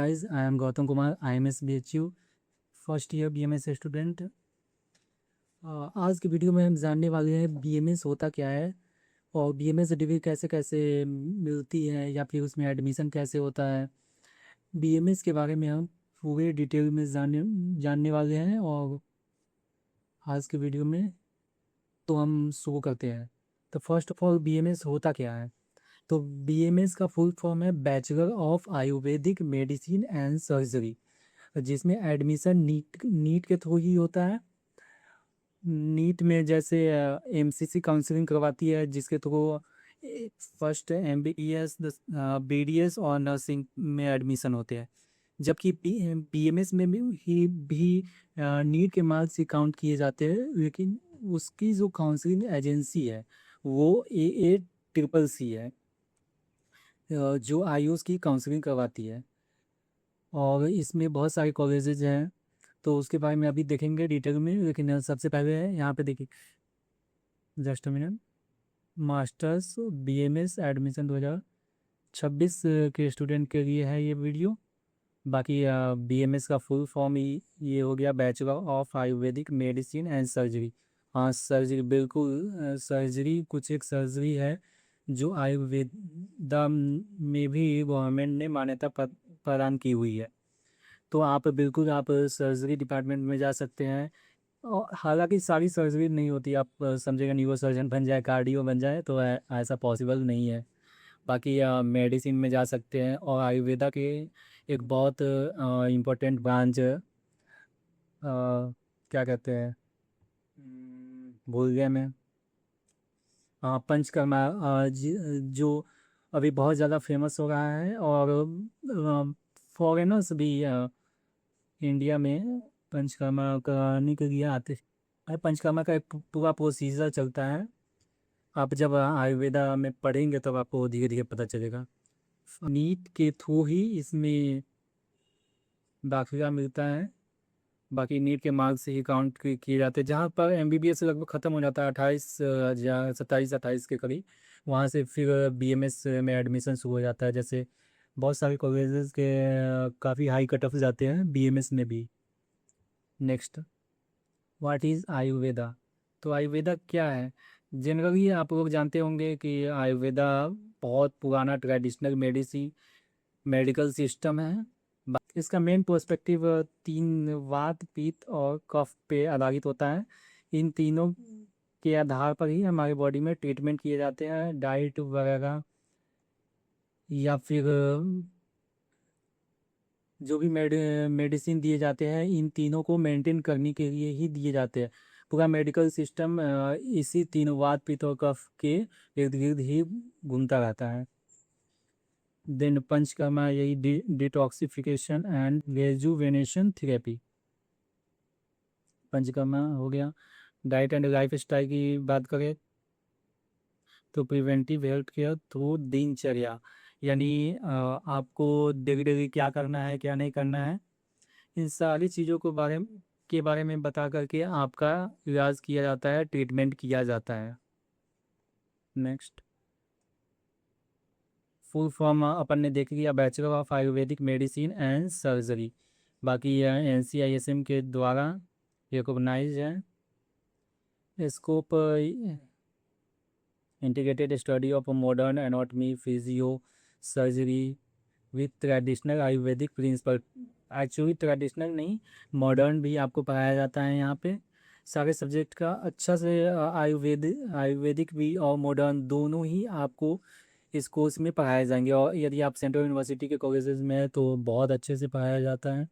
guys, I am Gautam Kumar, IMS BHU, first year BMS student. आज की video में हम जानने वाले हैं BMS होता क्या है और BMS डिग्री कैसे कैसे मिलती है या फिर उसमें एडमिशन कैसे होता है। BMS के बारे में हम पूरे डिटेल में जानने वाले हैं और आज की वीडियो में तो हम शुरू करते हैं। तो फर्स्ट ऑफ ऑल BMS होता क्या है। तो BMS का फुल फॉर्म है bachelor of Ayurvedic medicine and surgery, जिसमें एडमिशन नीट के थ्रू ही होता है। नीट में जैसे MCC काउंसलिंग करवाती है, जिसके थ्रू फर्स्ट MBBS BDS और नर्सिंग में एडमिशन होते हैं। जबकि BMS में भी नीट के मार्क्स ही काउंट किए जाते हैं, लेकिन उसकी जो काउंसलिंग एजेंसी है वो AACCC है, जो आयुष की काउंसलिंग करवाती है। और इसमें बहुत सारे कॉलेजेज हैं, तो उसके बारे में अभी देखेंगे डिटेल में। लेकिन सबसे पहले है यहाँ पे देखिए, just minute, masters BMS admission 2026 के स्टूडेंट के लिए है ये वीडियो। बाकी BMS का फुल फॉर्म ये हो गया bachelor of Ayurvedic medicine and surgery. हाँ, सर्जरी बिल्कुल, सर्जरी कुछ एक सर्जरी है जो आयुर्वेदा में भी गवर्नमेंट ने मान्यता प्रदान की हुई है। तो आप बिल्कुल आप सर्जरी डिपार्टमेंट में जा सकते हैं। और हालांकि सारी सर्जरी नहीं होती, आप समझेगा न्यूरो सर्जन बन जाए, कार्डियो बन जाए, तो ऐसा पॉसिबल नहीं है। बाकी मेडिसिन में जा सकते हैं। और आयुर्वेदा के एक बहुत इम्पोर्टेंट ब्रांच, क्या कहते हैं, भूल गया मैं। पंचकर्मा, जो अभी बहुत ज़्यादा फेमस हो रहा है और फॉरेनर्स भी इंडिया में पंचकर्मा कराने के लिए आते हैं। पंचकर्मा का एक पूरा प्रोसीजर चलता है। आप जब आयुर्वेदा में पढ़ेंगे तब आपको धीरे धीरे पता चलेगा। नीट के थ्रू ही इसमें दाखिला मिलता है। बाकी नीट के मार्क्स से ही काउंट किए जाते हैं। जहाँ पर MBBS लगभग ख़त्म हो जाता है 27-28 के करीब, वहाँ से फिर BMS में एडमिशन शुरू हो जाता है। जैसे बहुत सारे कॉलेजेस के काफ़ी हाई कट ऑफ जाते हैं BMS में भी। Next, what is Ayurveda. तो आयुर्वेदा क्या है। जनरली आप लोग जानते होंगे कि आयुर्वेदा बहुत पुराना ट्रेडिशनल मेडिकल सिस्टम है। इसका मेन पर्सपेक्टिव 3 वात पित्त और कफ पे आधारित होता है। इन तीनों के आधार पर ही हमारी बॉडी में ट्रीटमेंट किए जाते हैं। डाइट वगैरह या फिर जो भी मेडिसिन दिए जाते हैं, इन तीनों को मेंटेन करने के लिए ही दिए जाते हैं। पूरा मेडिकल सिस्टम इसी 3 वात पित्त और कफ के इर्द गिर्द ही घूमता रहता है। देन पंचकर्मा, यही detoxification and rejuvenation therapy, panchakarma हो गया। डाइट एंड लाइफ स्टाइल की बात करें तो प्रिवेंटिव हेल्थ केयर थ्रू दिनचर्या, यानी आपको डेली डेली क्या करना है क्या नहीं करना है, इन सारी चीज़ों के बारे में बता करके आपका इलाज किया जाता है, ट्रीटमेंट किया जाता है। नेक्स्ट, फुल फॉर्म अपन ने देख लिया, bachelor of Ayurvedic medicine and surgery. बाकी यह NCISM के द्वारा रिकॉग्नाइज है। Scope, integrated study of modern anatomy physio surgery with traditional Ayurvedic principle. Actually traditional नहीं, मॉडर्न भी आपको पढ़ाया जाता है यहाँ पे। सारे सब्जेक्ट का अच्छा से आयुर्वेदिक भी और मॉडर्न दोनों ही आपको इस कोर्स में पढ़ाए जाएंगे। और यदि आप सेंट्रल यूनिवर्सिटी के कॉलेजेस में हैं तो बहुत अच्छे से पढ़ाया जाता है।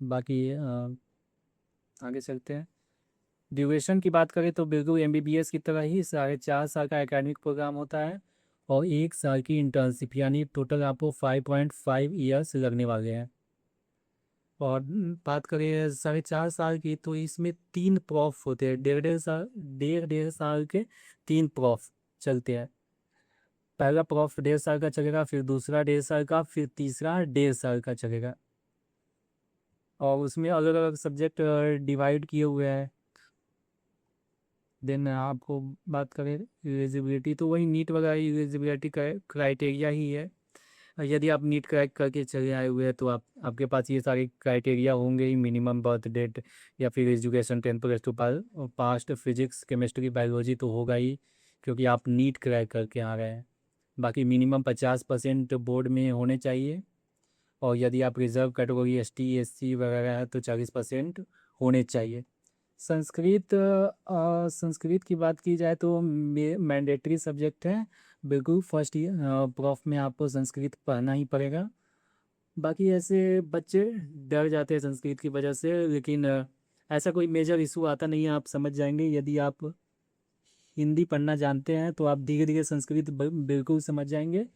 बाकी आगे चलते हैं। ड्यूरेशन की बात करें तो बिल्कुल MBBS की तरह ही 4.5 साल का एकेडमिक प्रोग्राम होता है और 1 साल की इंटर्नशिप, यानी टोटल आपको 5.5 ईयर्स लगने वाले हैं। और बात करें 4.5 साल की, तो इसमें 3 प्रॉफ होते हैं। डेढ़ साल के 3 प्रॉफ चलते हैं। पहला प्रॉफ 1.5 साल का चलेगा, फिर दूसरा 1.5 साल का, फिर तीसरा 1.5 साल का चलेगा। और उसमें अलग अलग सब्जेक्ट डिवाइड किए हुए हैं। देन आपको बात करें एलिजिबिलिटी, तो वही नीट वगैरह एलिजिबिलिटी का क्राइटेरिया ही है। यदि आप नीट क्रैक करके चले आए हुए हैं तो आपके पास ये सारे क्राइटेरिया होंगे ही, मिनिमम बर्थ डेट या फिर education 10+2 past, physics chemistry biology तो होगा ही, क्योंकि आप नीट क्रैक करके आ रहे हैं। बाकी मिनिमम 50% बोर्ड में होने चाहिए, और यदि आप रिजर्व कैटेगरी ST SC वगैरह है तो 40% होने चाहिए। संस्कृत की बात की जाए तो मैंडेटरी सब्जेक्ट है, बिल्कुल फर्स्ट ईयर प्रॉफ में आपको संस्कृत पढ़ना ही पड़ेगा। बाकी ऐसे बच्चे डर जाते हैं संस्कृत की वजह से, लेकिन ऐसा कोई मेजर इशू आता नहीं है, आप समझ जाएंगे। यदि आप हिंदी पढ़ना जानते हैं तो आप धीरे धीरे संस्कृत बिल्कुल समझ जाएंगे।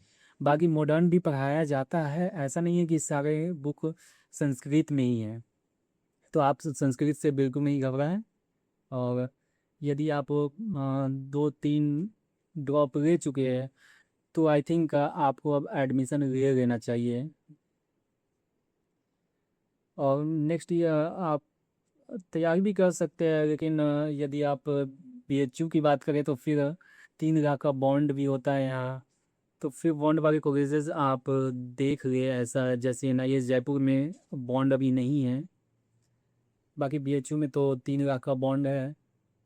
बाकी मॉडर्न भी पढ़ाया जाता है, ऐसा नहीं है कि सारे बुक संस्कृत में ही हैं, तो आप संस्कृत से बिल्कुल नहीं घबराएं। और यदि आप 2-3 ड्रॉप ले चुके हैं तो आई थिंक आपको अब एडमिशन ले लेना चाहिए। और नेक्स्ट ईयर आप तैयारी भी कर सकते हैं, लेकिन यदि आप BHU की बात करें तो फिर 3 लाख का बॉन्ड भी होता है यहाँ, तो फिर बॉन्ड वाले कॉलेजेस आप देख लिए। ऐसा जैसे NIS जयपुर में बॉन्ड अभी नहीं है, बाकी BHU में तो 3 लाख का बॉन्ड है।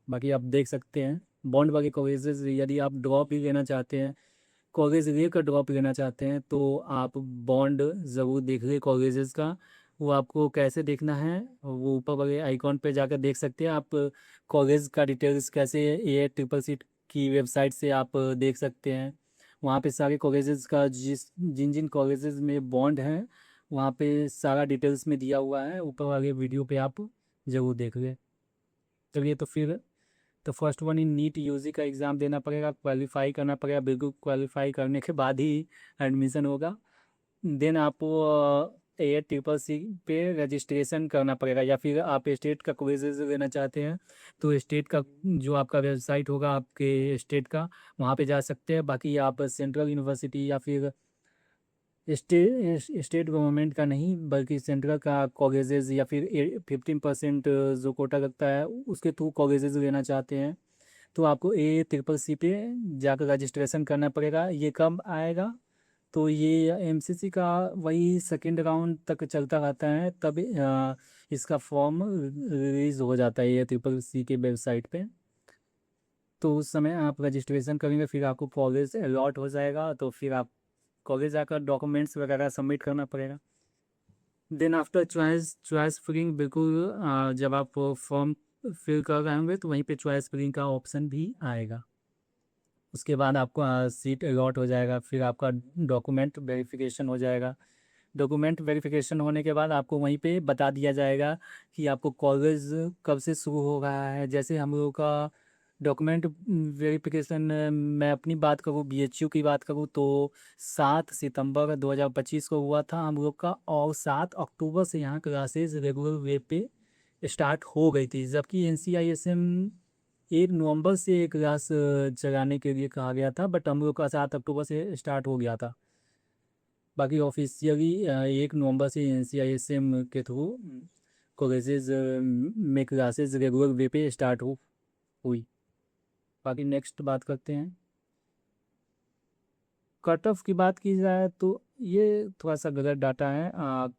बाकी आप देख सकते हैं बॉन्ड वाले कॉलेजेस। यदि आप ड्रॉप भी लेना चाहते हैं, कॉलेज लेकर ड्रॉप लेना चाहते हैं, तो आप बॉन्ड ज़रूर देख लें कॉलेजेस का। वो आपको कैसे देखना है, वो ऊपर वाले आइकॉन पे जाकर देख सकते हैं आप। कॉलेज का डिटेल्स कैसे AICCC की वेबसाइट से आप देख सकते हैं। वहाँ पे सारे कॉलेजेस का जिन जिन कॉलेजेस में बॉन्ड हैं, वहाँ पे सारा डिटेल्स में दिया हुआ है, ऊपर वाले वीडियो पे आप ज़रूर देख लें। चलिए, तो फिर तो first one in NEET UG का एग्ज़ाम देना पड़ेगा, क्वालिफाई करना पड़ेगा, बिल्कुल क्वालिफाई करने के बाद ही एडमिशन होगा। देन आपको AICCC पे रजिस्ट्रेशन करना पड़ेगा, या फिर आप स्टेट का क्विज़ लेना चाहते हैं तो स्टेट का जो आपका वेबसाइट होगा आपके स्टेट का, वहाँ पे जा सकते हैं। बाकी आप सेंट्रल यूनिवर्सिटी या फिर स्टेट गवर्नमेंट का नहीं, बल्कि सेंट्रल का कॉलेजेस, या फिर 15% जो कोटा लगता है उसके थ्रू कॉलेजेस लेना चाहते हैं, तो आपको AICCC पे जाकर रजिस्ट्रेशन करना पड़ेगा। ये कब आएगा, तो ये MCC का वही सेकेंड राउंड तक चलता रहता है, तब इसका फॉर्म रिलीज हो जाता है AICCC के वेबसाइट पे। तो उस समय आप रजिस्ट्रेशन करेंगे, फिर आपको कॉलेज अलॉट हो जाएगा, तो फिर आप कॉलेज जाकर डॉक्यूमेंट्स वगैरह सबमिट करना पड़ेगा। देन आफ्टर चॉइस फिलिंग, बिल्कुल जब आप फॉर्म फिल कर रहे होंगे तो वहीं पे चॉइस फिलिंग का ऑप्शन भी आएगा। उसके बाद आपको सीट अलॉट हो जाएगा, फिर आपका डॉक्यूमेंट वेरिफिकेशन हो जाएगा। डॉक्यूमेंट वेरिफिकेशन होने के बाद आपको वहीं पे बता दिया जाएगा कि आपको कॉलेज कब से शुरू हो रहा है। जैसे हम लोगों का डॉक्यूमेंट वेरिफिकेशन, मैं अपनी बात करूँ, BHU की बात करूँ तो 7 सितंबर 2025 को हुआ था हम लोग का, और 7 अक्टूबर से यहाँ क्लासेज रेगुलर वे पे स्टार्ट हो गई थी। जबकि NCISM 1 नवंबर से क्लास चलाने के लिए कहा गया था, बट हम लोग का 7 अक्टूबर से स्टार्ट हो गया था। बाकी ऑफिशियली 1 नवंबर से NCISM के थ्रू कॉलेजेस में क्लासेस रेगुलर वे पे स्टार्ट हुई। बाकी नेक्स्ट बात करते हैं, कट ऑफ की बात की जाए तो ये थोड़ा सा गलत डाटा है।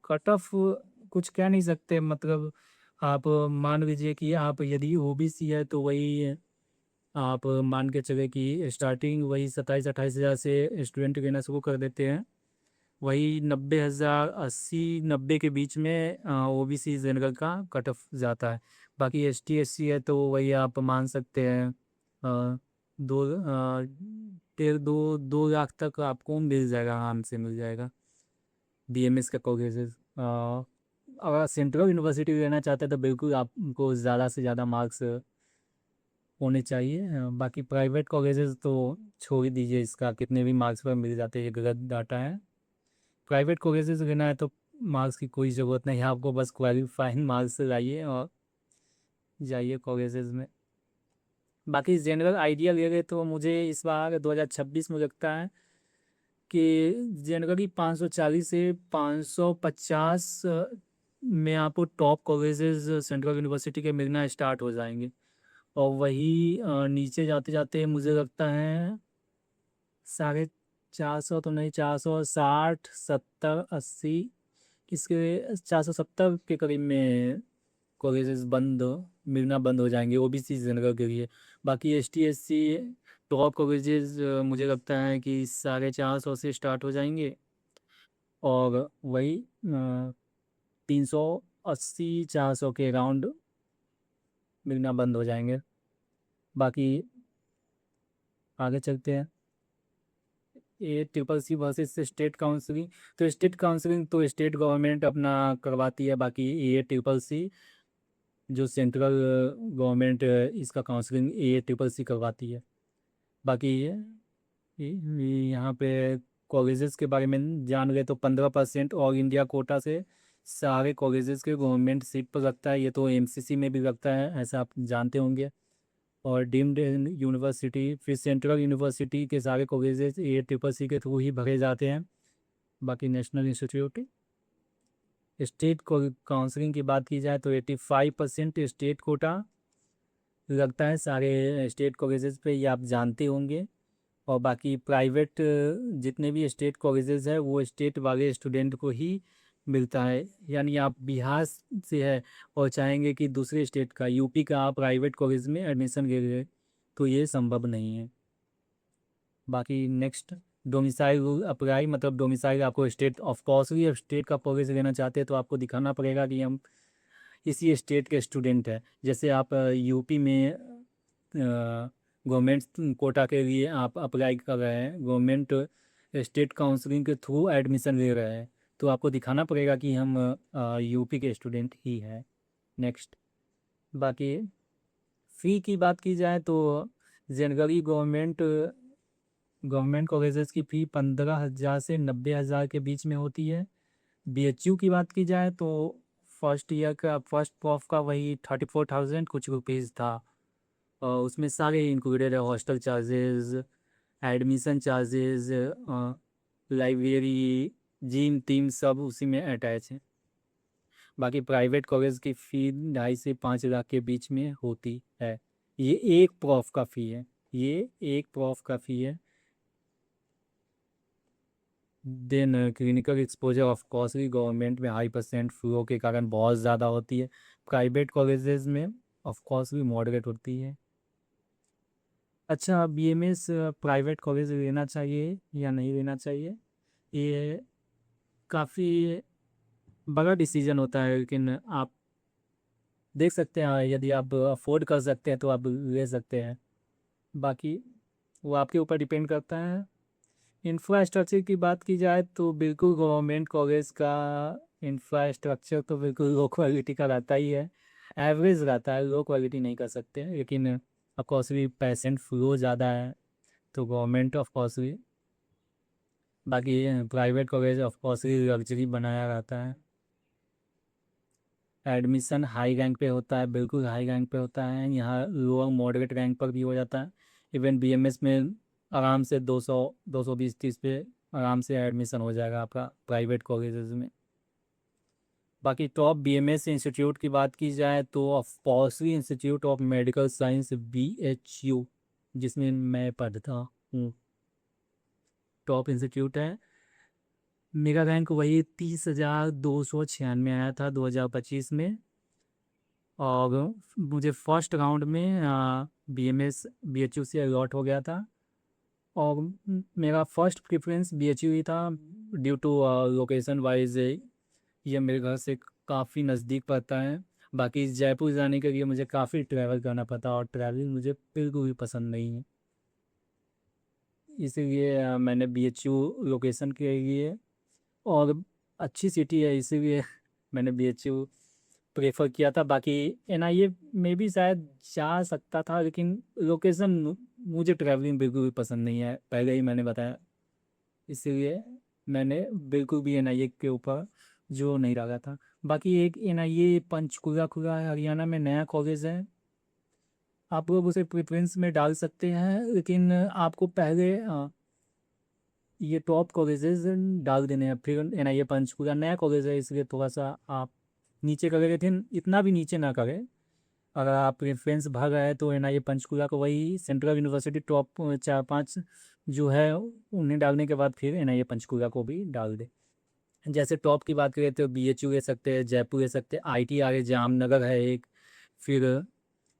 कट ऑफ कुछ कह नहीं सकते, मतलब आप मान लीजिए कि आप यदि OBC है तो वही आप मान के चले कि स्टार्टिंग वही 27-28 हज़ार से स्टूडेंट लेना शुरू कर देते हैं, वही 90 हज़ार 80-90 के बीच में OBC जनरल का कट ऑफ जाता है। बाकी ST SC है तो वही आप मान सकते हैं अ, दो 1.5-2 लाख तक आपको मिल जाएगा, आराम से मिल जाएगा BMS का कॉलेजेस। अगर सेंट्रल यूनिवर्सिटी लेना चाहते हैं तो बिल्कुल आपको ज़्यादा से ज़्यादा मार्क्स होने चाहिए। बाकी प्राइवेट कॉलेजेस तो छोड़ ही दीजिए, इसका कितने भी मार्क्स पर मिल जाते हैं, ये गलत डाटा है। प्राइवेट कॉलेजेस लेना है तो मार्क्स की कोई ज़रूरत नहीं है, आपको बस क्वालिफाइंग मार्क्स लाइए और जाइए कॉलेजेस में। बाकी जनरल आइडिया ले गए तो मुझे इस बार 2026 में लगता है कि जनरली 540 से 550 में आपको टॉप कॉलेजेस सेंट्रल यूनिवर्सिटी के मिलना स्टार्ट हो जाएंगे, और वही नीचे जाते जाते मुझे लगता है 400 तो नहीं, 460, 70, 80, इसके 470 के करीब में कॉलेजेस बंद मिलना बंद हो जाएंगे ओबीसी जनरल के लिए। बाकी ST SC टॉप कॉलेजेस मुझे लगता है कि 450 से स्टार्ट हो जाएंगे, और वही 380 400 के अराउंड मिलना बंद हो जाएंगे। बाकी आगे चलते हैं। ACCC वर्सेस स्टेट काउंसलिंग, तो स्टेट काउंसलिंग तो स्टेट गवर्नमेंट अपना करवाती है, बाकी ACCC जो सेंट्रल गवर्नमेंट इसका काउंसलिंग ACCC करवाती है। बाकी यहाँ पे कॉलेजेस के बारे में जान गए तो 15% ऑल इंडिया कोटा से सारे कॉलेजेस के गवर्नमेंट सीट पर लगता है, ये तो MCC में भी लगता है, ऐसा आप जानते होंगे। और डीम्ड यूनिवर्सिटी, फिर सेंट्रल यूनिवर्सिटी के सारे कॉलेजेस ACCC के थ्रू ही भरे जाते हैं। बाकी नेशनल इंस्टीट्यूट स्टेट काउंसलिंग की बात की जाए तो 85% स्टेट कोटा लगता है सारे स्टेट कॉलेजेस पे, ये आप जानते होंगे। और बाकी प्राइवेट जितने भी स्टेट कॉलेजेस है वो स्टेट वाले स्टूडेंट को ही मिलता है, यानी आप बिहार से है और चाहेंगे कि दूसरे स्टेट का यूपी का आप प्राइवेट कॉलेज में एडमिशन ले रहे तो ये संभव नहीं है। बाकी नेक्स्ट डोमिसाइल रूल अप्लाई, मतलब डोमिसाइल आपको स्टेट ऑफ कोर्स भी स्टेट का कॉलेज लेना चाहते हैं तो आपको दिखाना पड़ेगा कि हम इसी स्टेट के स्टूडेंट हैं। जैसे आप यूपी में गवर्नमेंट कोटा के लिए आप अप्लाई कर रहे हैं, गवर्नमेंट स्टेट काउंसलिंग के थ्रू एडमिशन ले रहे हैं, तो आपको दिखाना पड़ेगा कि हम यूपी के स्टूडेंट ही हैं। नेक्स्ट, बाकी फ़ी की बात की जाए तो जनरली गवर्नमेंट कॉलेजेस की फ़ी 15,000 से 90,000 के बीच में होती है। BHU की बात की जाए तो फर्स्ट ईयर का फर्स्ट प्रॉफ का वही 34,000 कुछ रुपीज़ था, और उसमें सारे इंक्लूडेड है, hostel charges, admission charges, library, gym team सब उसी में अटैच है। बाकी प्राइवेट कॉलेज की फ़ी 2.5 से 5 लाख के बीच में होती है। ये एक प्रॉफ का फ़ी है, ये एक प्रॉफ का फ़ी है। Then clinical exposure of costly government में हाई परसेंट फ्लो के कारण बहुत ज़्यादा होती है, प्राइवेट कॉलेजेस में ऑफ कोर्स भी मॉडरेट होती है। अच्छा, BMS प्राइवेट कॉलेज लेना चाहिए या नहीं लेना चाहिए, ये काफ़ी बड़ा डिसीजन होता है, लेकिन आप देख सकते हैं यदि आप अफोर्ड कर सकते हैं तो आप ले सकते हैं। बाकी वो आपके ऊपर डिपेंड करता है। इंफ्रास्ट्रक्चर की बात की जाए तो बिल्कुल गवर्नमेंट कॉलेज का इंफ्रास्ट्रक्चर तो बिल्कुल लो क्वालिटी का रहता ही है, एवरेज रहता है, लो क्वालिटी नहीं कर सकते, लेकिन ऑफ कोर्स भी पेशेंट फ्लो ज़्यादा है तो गवर्नमेंट ऑफ कोर्स भी। बाकी प्राइवेट कॉलेज ऑफ कोर्स भी लग्जरी बनाया रहता है, एडमिशन हाई रैंक पे होता है, बिल्कुल हाई रैंक पे होता है, यहाँ लोअर मॉडरेट रैंक पर भी हो जाता है। इवन BMS में आराम से 200 220 30 पे आराम से एडमिशन हो जाएगा आपका प्राइवेट कॉलेजेस में। बाकी टॉप BMS इंस्टीट्यूट की बात की जाए तो ऑफ पॉस्ली institute of medical science BHU, जिसमें मैं पढ़ता हूँ, टॉप इंस्टीट्यूट है। मेरा रैंक वही 30,296 आया था 2025 में, और मुझे फर्स्ट राउंड में BMS BHU से अलॉट हो गया था, और मेरा फर्स्ट प्रेफरेंस BHU ही था ड्यू टू लोकेशन वाइज, ये मेरे घर से काफ़ी नज़दीक पड़ता है। बाकी जयपुर जाने के लिए मुझे काफ़ी ट्रैवल करना पड़ता, और ट्रैवलिंग मुझे बिल्कुल भी पसंद नहीं है, इसीलिए मैंने BHU लोकेशन के लिए, और अच्छी सिटी है इसीलिए मैंने BHU प्रेफर किया था। बाकी NIA में भी शायद जा सकता था, लेकिन लोकेशन, मुझे ट्रैवलिंग बिल्कुल भी पसंद नहीं है, पहले ही मैंने बताया, इसीलिए मैंने बिल्कुल भी NIA के ऊपर जो नहीं रखा था। बाकी एक NIA पंचकुला खुला है हरियाणा में, नया कॉलेज है, आप लोग उसे प्रेफरेंस में डाल सकते हैं, लेकिन आपको पहले ये टॉप कॉलेजेस डाल देने हैं, फिर NIA पंचकुला, नया कॉलेज है इसलिए थोड़ा सा आप नीचे करें, लेकिन इतना भी नीचे ना करें, अगर आप प्रेफरेंस भर रहे हैं तो NIA पंचकुला को वही सेंट्रल यूनिवर्सिटी टॉप 4-5 जो है उन्हें डालने के बाद फिर NIA पंचकुला को भी डाल दे। जैसे टॉप की बात करें तो BHU ले सकते हैं, जयपुर ले सकते हैं, ITR जामनगर है एक, फिर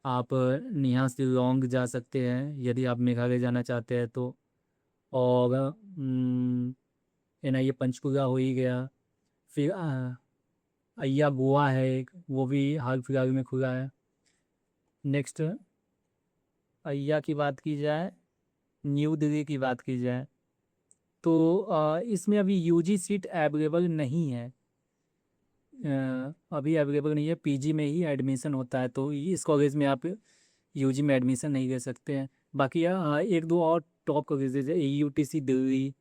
आप नेहा शिलोंग जा सकते हैं यदि आप मेघालय जाना चाहते हैं तो, और NIA पंचकुला हो ही गया। फिर अय्या गोवा है एक, वो भी हाल फिलहाल में खुला है। नेक्स्ट अय्या की बात की जाए, न्यू दिल्ली की बात की जाए तो इसमें अभी UG सीट अवेलेबल नहीं है। अभी अवेलेबल नहीं है, PG में ही एडमिशन होता है, तो इस कॉलेज में आप UG में एडमिशन नहीं ले सकते हैं। बाकी एक दो और टॉप कॉलेजेज है, AUTC दिल्ली,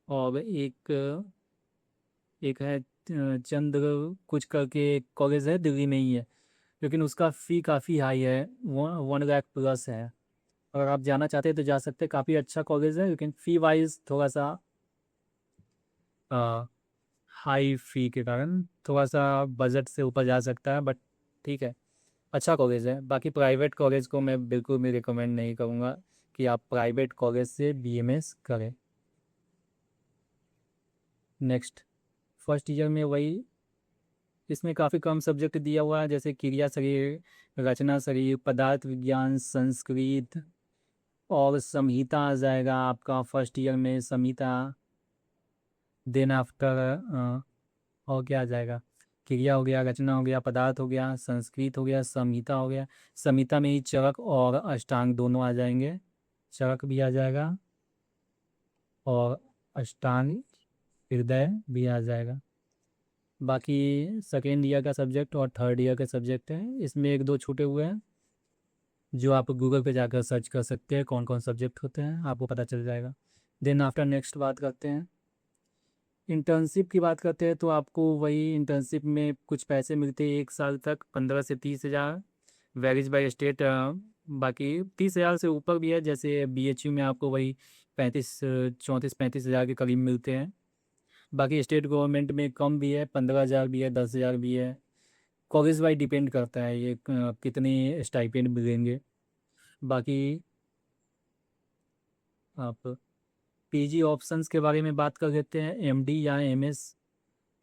और एक है चंद्र कुछ करके कॉलेज है, दिल्ली में ही है, लेकिन उसका फ़ी काफ़ी हाई है, 1 लाख प्लस है। अगर आप जाना चाहते हैं तो जा सकते हैं, काफ़ी अच्छा कॉलेज है, लेकिन फ़ी वाइज थोड़ा सा हाई फ़ी के कारण थोड़ा सा बजट से ऊपर जा सकता है, बट ठीक है, अच्छा कॉलेज है। बाकी प्राइवेट कॉलेज को मैं बिल्कुल भी रिकमेंड नहीं करूँगा कि आप प्राइवेट कॉलेज से BMS करें। नेक्स्ट फर्स्ट ईयर में वही, इसमें काफ़ी कम सब्जेक्ट दिया हुआ है, जैसे क्रिया शरीर, रचना शरीर, पदार्थ विज्ञान, संस्कृत, और संहिता आ जाएगा आपका फर्स्ट ईयर में, संहिता। देन आफ्टर और क्या आ जाएगा, क्रिया हो गया, रचना हो गया, पदार्थ हो गया, संस्कृत हो गया, संहिता हो गया। संहिता में ही चरक और अष्टांग दोनों आ जाएंगे, चरक भी आ जाएगा और अष्टांग हृदय भी आ जाएगा। बाकी सेकेंड ईयर का सब्जेक्ट और थर्ड ईयर का सब्जेक्ट है, इसमें एक दो छूटे हुए हैं जो आप गूगल पे जाकर सर्च कर सकते हैं, कौन कौन सब्जेक्ट होते हैं आपको पता चल जाएगा। देन आफ्टर नेक्स्ट बात करते हैं इंटर्नशिप की बात करते हैं, तो आपको वही इंटर्नशिप में कुछ पैसे मिलते हैं 1 साल तक, 15 से 30 हज़ार, वेरीज बाई स्टेट। बाकी 30 हज़ार से ऊपर भी है, जैसे BHU में आपको वही 34-35 हज़ार के करीब मिलते हैं। बाकी स्टेट गवर्नमेंट में कम भी है, 15 हज़ार भी है, 10 हज़ार भी है। कॉलेज वाइज डिपेंड करता है ये कितने स्टाइपेंड मिलेंगे। बाकी आप PG ऑप्शंस के बारे में बात कर लेते हैं, MD या MS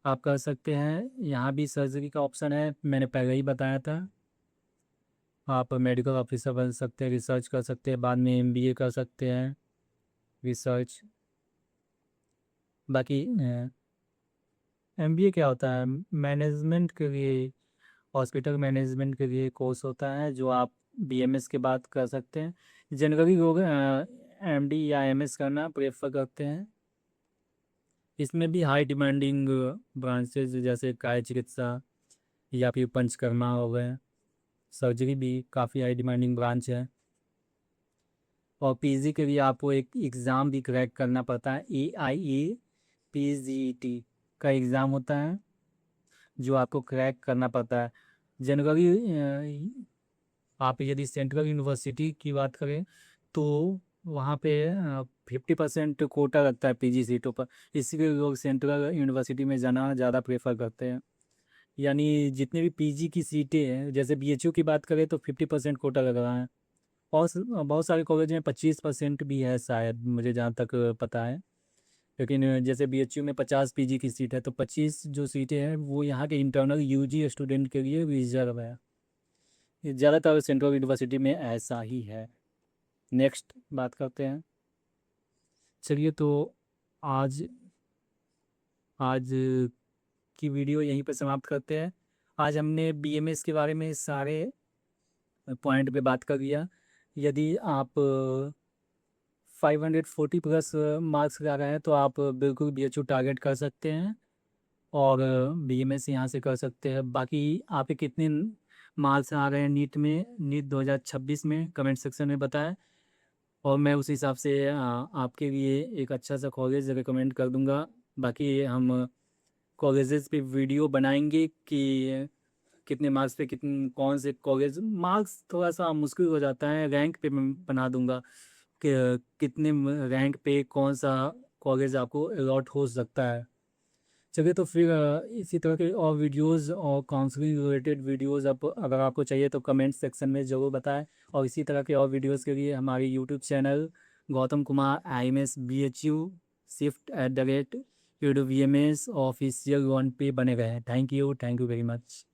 आप कर सकते हैं। यहाँ भी सर्जरी का ऑप्शन है, मैंने पहले ही बताया था। आप मेडिकल ऑफिसर बन सकते हैं, रिसर्च कर सकते हैं, बाद में MBA कर सकते हैं, रिसर्च। बाकी MBA क्या होता है, मैनेजमेंट के लिए, हॉस्पिटल मैनेजमेंट के लिए कोर्स होता है जो आप BMS के बाद कर सकते हैं। जनरली लोग MD या MS करना प्रेफर करते हैं। इसमें भी हाई डिमांडिंग ब्रांचेज जैसे काय चिकित्सा या फिर पंचकर्मा हो गए, सर्जरी भी काफ़ी हाई डिमांडिंग ब्रांच है। और PG के लिए आपको एक एग्ज़ाम भी क्रैक करना पड़ता है, AIE-PGET का एग्ज़ाम होता है जो आपको क्रैक करना पड़ता है। जनरली आप यदि सेंट्रल यूनिवर्सिटी की बात करें तो वहाँ पे 50% कोटा लगता है PG सीटों पर, इसीलिए लोग सेंट्रल यूनिवर्सिटी में जाना ज़्यादा प्रेफर करते हैं। यानी जितने भी PG की सीटें हैं, जैसे BHU की बात करें तो 50% कोटा लग रहा है, और बहुत सारे कॉलेज में 25% भी है शायद, मुझे जहाँ तक पता है। लेकिन जैसे BHU में 50 PG की सीट है, तो 25 जो सीटें हैं वो यहाँ के इंटरनल UG स्टूडेंट के लिए रिजर्व है। ये ज़्यादातर सेंट्रल यूनिवर्सिटी में ऐसा ही है। नेक्स्ट बात करते हैं, चलिए तो आज आज की वीडियो यहीं पर समाप्त करते हैं। आज हमने BMS के बारे में सारे पॉइंट पे बात कर लिया। यदि आप 540 प्लस मार्क्स ला रहे हैं तो आप बिल्कुल BHU टारगेट कर सकते हैं और BMS यहाँ से कर सकते हैं। बाकी आपके कितने मार्क्स आ रहे हैं नीट 2026 में कमेंट सेक्शन में बताएं, और मैं उस हिसाब से आपके लिए एक अच्छा सा कॉलेज रिकमेंड कर दूंगा। बाकी हम कॉलेजेस पे वीडियो बनाएंगे कि कितने मार्क्स पे कितने कौन से कॉलेज, मार्क्स थोड़ा सा मुश्किल हो जाता है, रैंक पे मैं बना दूंगा कि कितने रैंक पे कौन सा कॉलेज आपको अलॉट हो सकता है। चलिए तो फिर इसी तरह के और वीडियोस और काउंसलिंग रिलेटेड वीडियोस आप अगर आपको चाहिए तो कमेंट सेक्शन में ज़रूर बताएं। और इसी तरह के और वीडियोस के लिए हमारी YouTube channel Gautam Kumar IMS BHU shift@PWBMS official 1 पे बने रहें। Thank you very much.